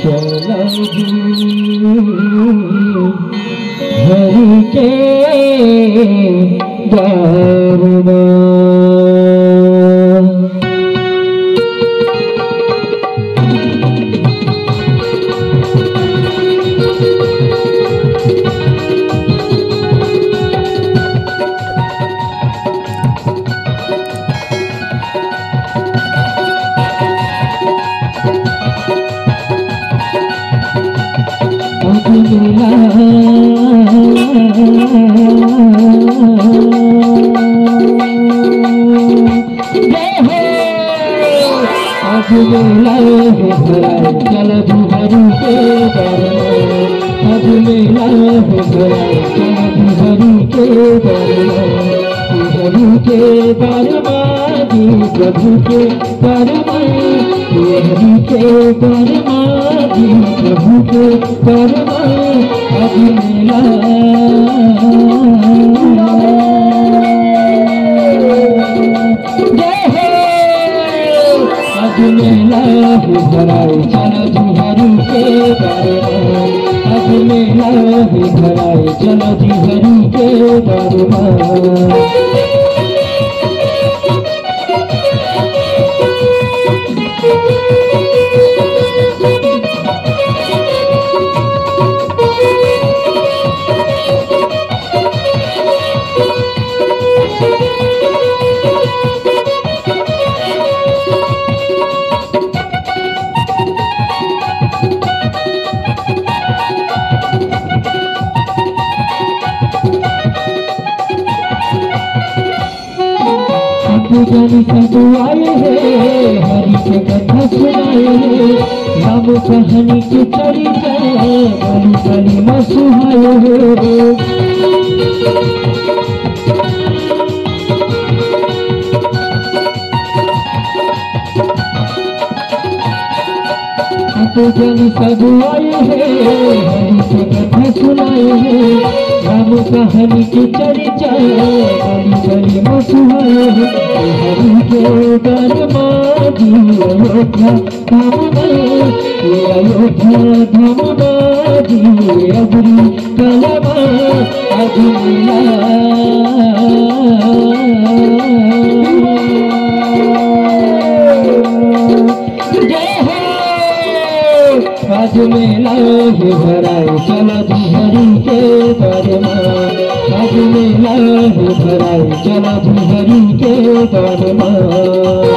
चलो जी हरि के दरबार। प्रभु के हरि के परमाधि प्रभु के परमा अभी मेला जय हो अभी मेला भराई चलो जी हरि के परमा अभी मेला भराई चलो जी हरि के परमा। जानी संतु आए हैं हरि के कथा सुनाए हैं राम कहानी की चली जाए बड़ी बड़ी मसुहाए हैं। जानी संतु आए हैं हरि के कथा सुनाए हैं राम कहानी की चली जाए बड़ी बड़ी मसुहाए हैं। हरि के दरबारी अयोध्या धामबाजी अगरी कलमा अगला जय हो आज मेला भराए चलो जी हरि के दरबार आज मेला भराए चलो जी हरि के दरबार।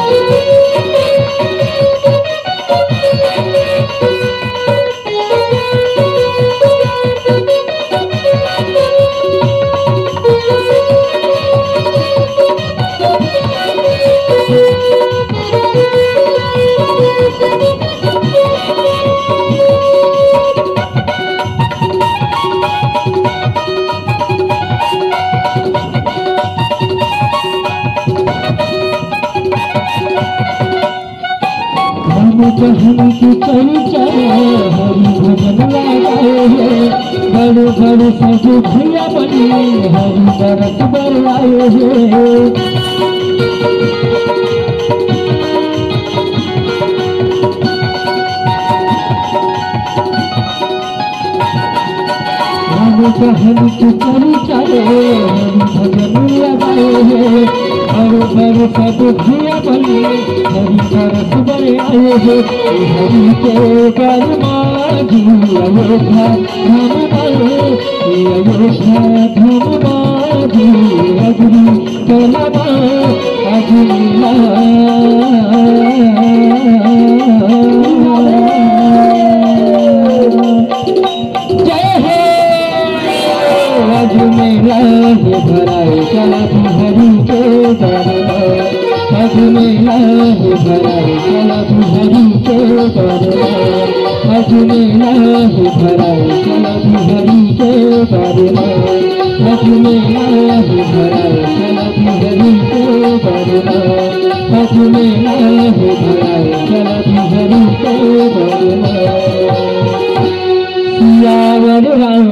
कहानी की चली जाए हरि भजन लगाए हैं बड़े बड़े साधु भैया बने हरि बरस बरवाए हैं। कहानी की चली जाए हरि भजन लगाए हैं बड़े बड़े साधु भैया बने हरि बरस बरे आए हैं। हरि के दरबारी अयोध्या धामबाजी अगरी कलमा अगला जय हो आज मेला भराए चला जी हरि के दरबार आज मेला भराए चला जी हरि के दरबार आज मेला भराए चला जी हरि के दरबार आज मेला भराए चला जी हरि के दरबार आज मेला भराए चला जी हरि के दरबार। सियावर राम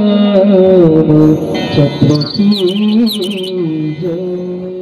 चक्र की जय।